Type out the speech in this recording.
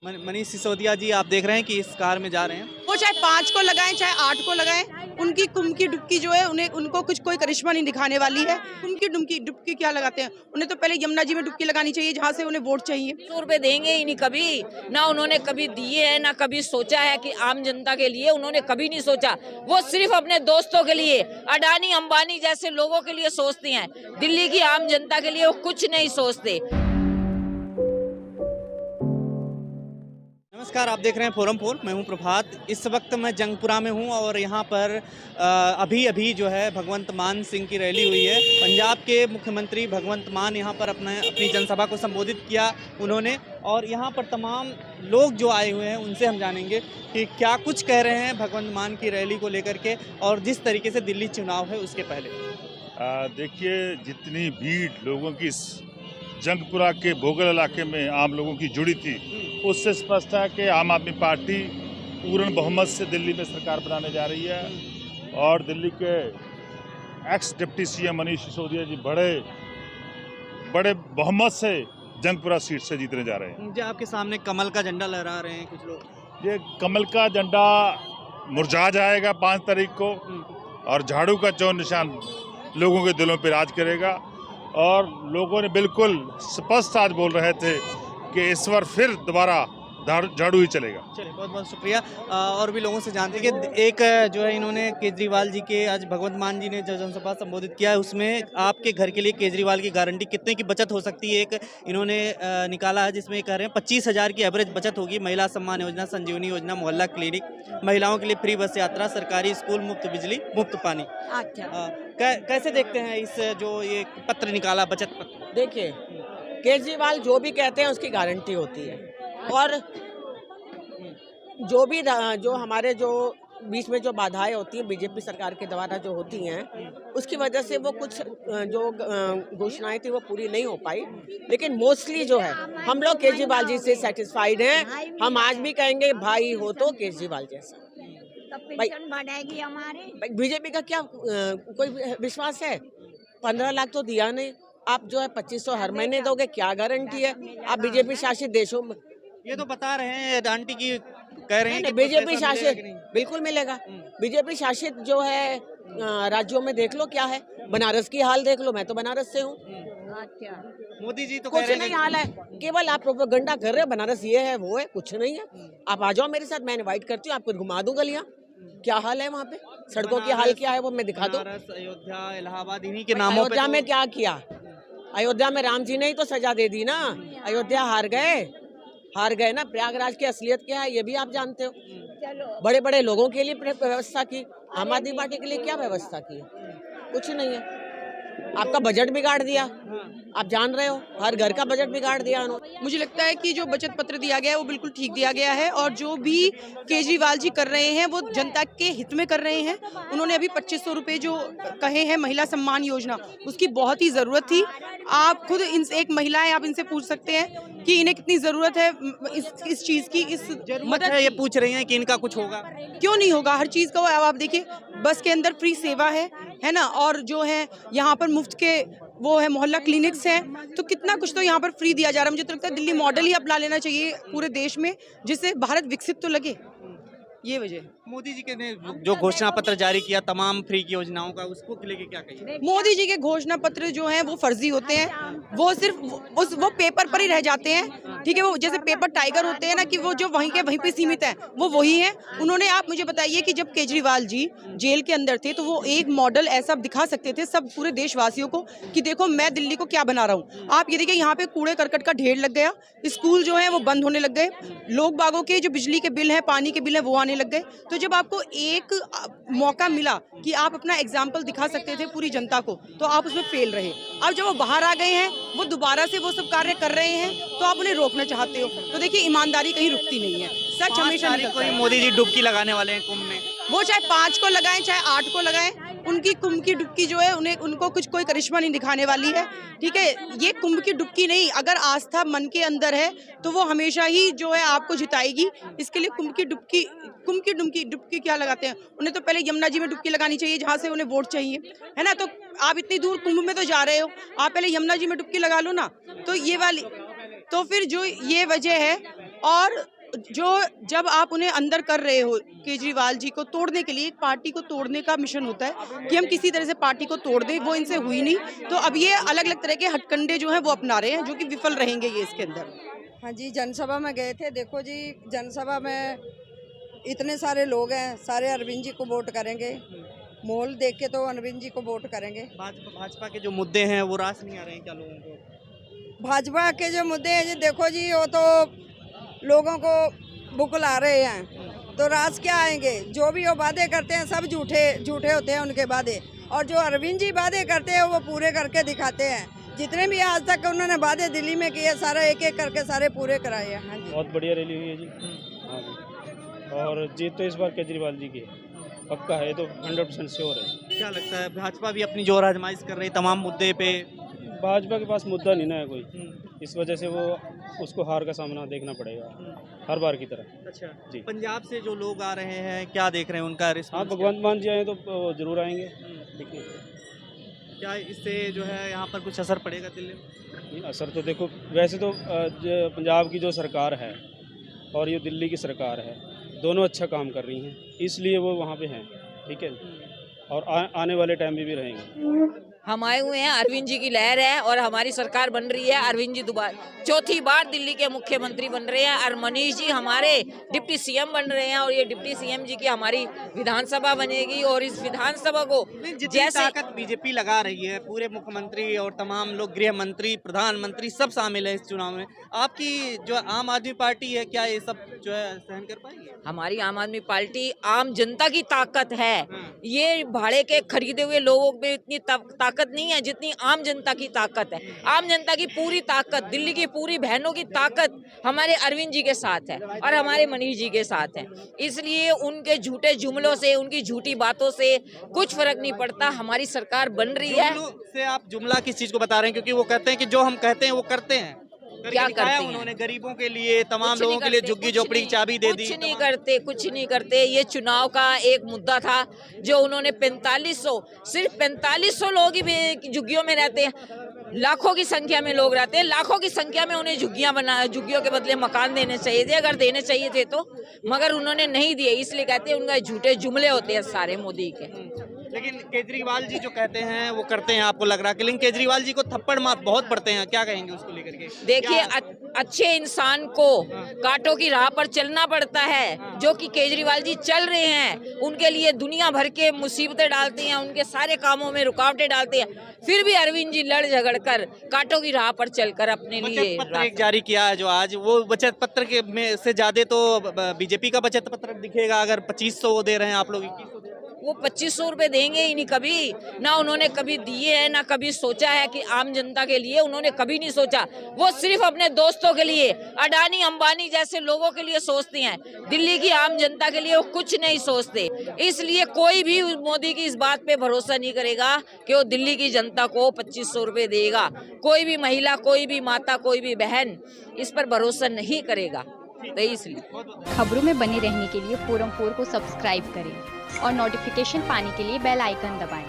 मनीष सिसोदिया जी, आप देख रहे हैं कि इस कार में जा रहे हैं। वो चाहे 5 को लगाएं चाहे 8 को लगाएं, उनकी कुमकी डुबकी जो है उनको कुछ कोई करिश्मा नहीं दिखाने वाली है। कुमकी डुबकी डुबकी क्या लगाते हैं, उन्हें तो पहले यमुना जी में डुबकी लगानी चाहिए जहाँ से उन्हें वोट चाहिए। 100 रुपए देंगे ही नहीं कभी, ना उन्होंने कभी दिए है ना कभी सोचा है कि आम जनता के लिए उन्होंने कभी नहीं सोचा। वो सिर्फ अपने दोस्तों के लिए, अडानी अंबानी जैसे लोगों के लिए सोचते हैं। दिल्ली की आम जनता के लिए वो कुछ नहीं सोचते। नमस्कार, आप देख रहे हैं फोरम 4। मैं हूं प्रभात। इस वक्त मैं जंगपुरा में हूं और यहां पर अभी जो है भगवंत मान सिंह की रैली हुई है। पंजाब के मुख्यमंत्री भगवंत मान यहां पर अपनी जनसभा को संबोधित किया उन्होंने, और यहां पर तमाम लोग जो आए हुए हैं उनसे हम जानेंगे कि क्या कुछ कह रहे हैं भगवंत मान की रैली को लेकर के और जिस तरीके से दिल्ली चुनाव है उसके पहले। देखिए, जितनी भीड़ लोगों की जंगपुरा के भोगल इलाके में आम लोगों की जुड़ी थी, उससे स्पष्ट है कि आम आदमी पार्टी पूर्ण बहुमत से दिल्ली में सरकार बनाने जा रही है और दिल्ली के ex deputy CM Manish Sisodia ji बड़े बहुमत से जंगपुरा सीट से जीतने जा रहे हैं। मुझे आपके सामने कमल का झंडा लहरा रहे हैं कुछ लोग। ये कमल का झंडा मुरझा जाएगा 5 तारीख को और झाड़ू का चौन निशान लोगों के दिलों पर राज करेगा। और लोगों ने बिल्कुल स्पष्ट आज बोल रहे थे कि इस बार फिर दोबारा झाड़ू ही चलेगा। चलिए, बहुत बहुत शुक्रिया। और भी लोगों से जानते हैं कि एक जो है इन्होंने केजरीवाल जी के, आज भगवंत मान जी ने जो जनसभा संबोधित किया है उसमें आपके घर के लिए केजरीवाल की गारंटी कितने की बचत हो सकती है, एक इन्होंने निकाला है जिसमें कह रहे हैं 25,000 की एवरेज बचत होगी। महिला सम्मान योजना, संजीवनी योजना, मोहल्ला क्लिनिक, महिलाओं के लिए फ्री बस यात्रा, सरकारी स्कूल, मुफ्त बिजली, मुफ्त पानी। अच्छा, कैसे देखते हैं इस जो ये पत्र निकाला, बचत पत्र? देखिए, केजरीवाल जो भी कहते हैं उसकी गारंटी होती है और जो हमारे जो बीच में जो बाधाएं होती हैं बीजेपी सरकार के द्वारा जो होती हैं, उसकी वजह से वो कुछ जो घोषणाएं थी वो पूरी नहीं हो पाई। लेकिन मोस्टली जो है हम लोग केजरीवाल जी से सेटिस्फाइड हैं। हम आज भी कहेंगे भाई हो तो केजरीवाल जैसा। पेंशन बढ़ेगी हमारे। बीजेपी का क्या कोई विश्वास है? 15 लाख तो दिया नहीं, आप जो है 2500 हर महीने दोगे, क्या गारंटी है? आप बीजेपी शासित देशों में ये तो बता रहे हैं आंटी की, कह रहे हैं कि बीजेपी शासित बिल्कुल मिलेगा। बीजेपी शासित जो है राज्यों में देख लो क्या है, बनारस की हाल देख लो, मैं तो बनारस से हूँ। अच्छा, मोदी जी तो कुछ नहीं हाल है, केवल आप प्रोपेगेंडा कर रहे हो, बनारस ये है वो है, कुछ नहीं है। आप आ जाओ मेरे साथ, मैं इनवाइट करती हूँ, आपको घुमा दूं गलियाँ। क्या हाल है वहाँ पे, सड़कों की हाल क्या है वो मैं दिखा दूं। अयोध्या, इलाहाबाद, इन्हीं के नामों पे। अयोध्या में क्या किया? अयोध्या में राम जी ने ही तो सजा दे दी ना। अयोध्या हार गए ना। प्रयागराज की असलियत क्या है ये भी आप जानते हो। बड़े बड़े लोगों के लिए व्यवस्था की, आम आदमी पार्टी के लिए क्या व्यवस्था की? कुछ नहीं है। आपका बजट बिगाड़ दिया, आप जान रहे हो, हर घर का बजट बिगाड़ दिया उन्होंने। मुझे लगता है कि जो बचत पत्र दिया गया है वो बिल्कुल ठीक दिया गया है और जो भी केजरीवाल जी कर रहे हैं वो जनता के हित में कर रहे हैं। उन्होंने अभी 2500 रुपये जो कहे हैं महिला सम्मान योजना, उसकी बहुत ही ज़रूरत थी। आप खुद इनसे, एक महिला है, आप इनसे पूछ सकते हैं कि इन्हें कितनी ज़रूरत है इस चीज़ की, इस मदद। ये पूछ रही हैं कि इनका कुछ होगा, क्यों नहीं होगा? हर चीज़ का आप देखिए, बस के अंदर फ्री सेवा है ना, और जो है यहाँ पर मुफ्त के वो है मोहल्ला क्लिनिक्स हैं, तो कितना कुछ तो यहाँ पर फ्री दिया जा रहा है। मुझे तो लगता है दिल्ली मॉडल ही अपना लेना चाहिए पूरे देश में, जिससे भारत विकसित तो लगे। ये वजह। मोदी जी के ने जो घोषणा पत्र जारी किया तमाम फ्री की योजनाओं का, उसको लेके क्या कहिए? मोदी जी के घोषणा पत्र जो हैं वो फर्जी होते हैं, वो सिर्फ वो पेपर पर ही रह जाते हैं। ठीक है, वो जैसे पेपर टाइगर होते हैं ना, कि वो जो वहीं पे सीमित है, वो वही है। उन्होंने, आप मुझे बताइए कि जब केजरीवाल जी जेल के अंदर थे तो वो एक मॉडल ऐसा दिखा सकते थे सब पूरे देशवासियों को कि देखो मैं दिल्ली को क्या बना रहा हूँ। आप ये देखिए, यहाँ पे कूड़े करकट का ढेर लग गया, स्कूल जो है वो बंद होने लग गए, लोग बागों के जो बिजली के बिल है, पानी के बिल है, वो आने लग गए। तो जब आपको एक मौका मिला कि आप अपना एग्जाम्पल दिखा सकते थे पूरी जनता को, तो आप उसमें फेल रहे। अब जब वो बाहर आ गए हैं, वो दोबारा से वो सब कार्य कर रहे हैं, तो आप उन्हें रोकना चाहते हो। तो देखिए, ईमानदारी कहीं रुकती नहीं है, सच हमेशा निकलता है। मोदी जी डुबकी लगाने वाले हैं कुंभ में। वो चाहे 5 को लगाएं चाहे 8 को लगाएं, उनकी कुंभ की डुबकी जो है उनको कुछ कोई करिश्मा नहीं दिखाने वाली है। ठीक है, ये कुंभ की डुबकी नहीं, अगर आस्था मन के अंदर है तो वो हमेशा ही जो है आपको जिताएगी। इसके लिए कुंभ की डुबकी क्या लगाते हैं, उन्हें तो पहले यमुना जी में डुबकी लगानी चाहिए जहाँ से उन्हें वोट चाहिए, है ना। तो आप इतनी दूर कुंभ में तो जा रहे हो, आप पहले यमुना जी में डुबकी लगा लो ना। तो ये वाली, तो फिर जो ये वजह है और जो जब आप उन्हें अंदर कर रहे हो केजरीवाल जी को तोड़ने के लिए, एक पार्टी को तोड़ने का मिशन होता है कि हम किसी तरह से पार्टी को तोड़ दें, वो इनसे हुई नहीं। तो अब ये अलग अलग तरह के हथकंडे जो हैं वो अपना रहे हैं, जो कि विफल रहेंगे ये इसके अंदर। हाँ जी, जनसभा में गए थे। देखो जी, जनसभा में इतने सारे लोग हैं, सारे अरविंद जी को वोट करेंगे। माहौल देख के तो अरविंद जी को वोट करेंगे। भाजपा के जो मुद्दे हैं वो रास नहीं आ रहे हैं क्या लोगों को? भाजपा के जो मुद्दे हैं जी, देखो जी, वो तो लोगों को बुकला रहे हैं, तो राज क्या आएंगे? जो भी वो वादे करते हैं सब झूठे होते हैं उनके वादे, और जो अरविंद जी वादे करते हैं वो पूरे करके दिखाते हैं। जितने भी आज तक उन्होंने वादे दिल्ली में किए, सारा एक एक करके सारे पूरे कराए हैं। हाँ जी, बहुत बढ़िया रैली हुई है जी। हाँ जी, और जीत तो इस बार केजरीवाल जी की पक्का है, तो 100% श्योर है। क्या लगता है भाजपा भी अपनी जोर आजमाइश कर रही है तमाम मुद्दे पे? भाजपा के पास मुद्दा नहीं ना है कोई, इस वजह से वो उसको हार का सामना देखना पड़ेगा हर बार की तरह। अच्छा जी। पंजाब से जो लोग आ रहे हैं क्या देख रहे हैं उनका हाँ, रिस्पॉन्स? भगवंत मान जी आए तो जरूर आएंगे। ठीक है, क्या इससे जो है यहाँ पर कुछ असर पड़ेगा दिल्ली में? नहीं, असर तो देखो, वैसे तो जो पंजाब की जो सरकार है और ये दिल्ली की सरकार है, दोनों अच्छा काम कर रही हैं, इसलिए वो वहाँ पे हैं। ठीक है, और आने वाले टाइम में भी रहेंगे। हम आए हुए हैं, अरविंद जी की लहर है और हमारी सरकार बन रही है। अरविंद जी दोबारा चौथी बार दिल्ली के मुख्यमंत्री बन रहे हैं, और मनीष जी हमारे डिप्टी सीएम बन रहे हैं, और ये डिप्टी सीएम जी की हमारी विधानसभा बनेगी। और इस विधानसभा को जितनी ताकत बीजेपी लगा रही है, पूरे मुख्यमंत्री और तमाम लोग, गृह मंत्री, प्रधानमंत्री सब शामिल है इस चुनाव में, आपकी जो आम आदमी पार्टी है क्या ये सब जो है सहन कर पाएगी? हमारी आम आदमी पार्टी आम जनता की ताकत है। ये भाड़े के खरीदे हुए लोगों में इतनी ताकत नहीं है जितनी आम जनता की ताकत है। आम जनता की पूरी ताकत, दिल्ली की पूरी बहनों की ताकत हमारे अरविंद जी के साथ है और हमारे मनीष जी के साथ है। इसलिए उनके झूठे जुमलों से, उनकी झूठी बातों से कुछ फर्क नहीं पड़ता। हमारी सरकार बन रही है। से आप जुमला किस चीज को बता रहे हैं? क्योंकि वो कहते हैं कि जो हम कहते हैं वो करते हैं। क्या करते हैं? उन्होंने गरीबों के लिए, तमाम लोगों के लिए झुग्गी झोपड़ी की चाबी दे दी। कुछ नहीं करते, कुछ नहीं करते। ये चुनाव का एक मुद्दा था जो उन्होंने 4500, सिर्फ 4500 लोग ही झुग्गियों में रहते हैं। लाखों की संख्या में लोग रहते हैं, लाखों की संख्या में उन्हें झुग्गियों के बदले मकान देने चाहिए थे, अगर देने चाहिए थे तो, मगर उन्होंने नहीं दिए। इसलिए कहते हैं उनका झूठे जुमले होते हैं सारे मोदी के। लेकिन केजरीवाल जी जो कहते हैं वो करते हैं, आपको लग रहा है कि लेकिन केजरीवाल जी को थप्पड़ मार बहुत पड़ते हैं, क्या कहेंगे उसको लेकर के? देखिए, अच्छे इंसान को कांटों की राह पर चलना पड़ता है, जो कि केजरीवाल जी चल रहे हैं। उनके लिए दुनिया भर के मुसीबतें डालते हैं, उनके सारे कामों में रुकावटें डालते हैं, फिर भी अरविंद जी लड़ झगड़ कर कांटों की राह पर चलकर अपने लिए बचत पत्र एक जारी किया है जो आज, वो बचत पत्र के में से ज्यादा तो बीजेपी का बचत पत्र दिखेगा। अगर 2500 वो दे रहे हैं, आप लोग 2100 दे रहे हैं। वो 2500 रुपए देंगे ही नहीं कभी, ना उन्होंने कभी दिए हैं, ना कभी सोचा है कि आम जनता के लिए उन्होंने कभी नहीं सोचा। वो सिर्फ अपने दोस्तों के लिए, अडानी अंबानी जैसे लोगों के लिए सोचते हैं। दिल्ली की आम जनता के लिए वो कुछ नहीं सोचते। इसलिए कोई भी मोदी की इस बात पे भरोसा नहीं करेगा कि वो दिल्ली की जनता को 2500 रुपए देगा। कोई भी महिला, कोई भी माता, कोई भी बहन इस पर भरोसा नहीं करेगा। तो इसलिए खबरों में बने रहने के लिए फोरम 4 को सब्सक्राइब करें और नोटिफिकेशन पाने के लिए बेल आइकन दबाएं।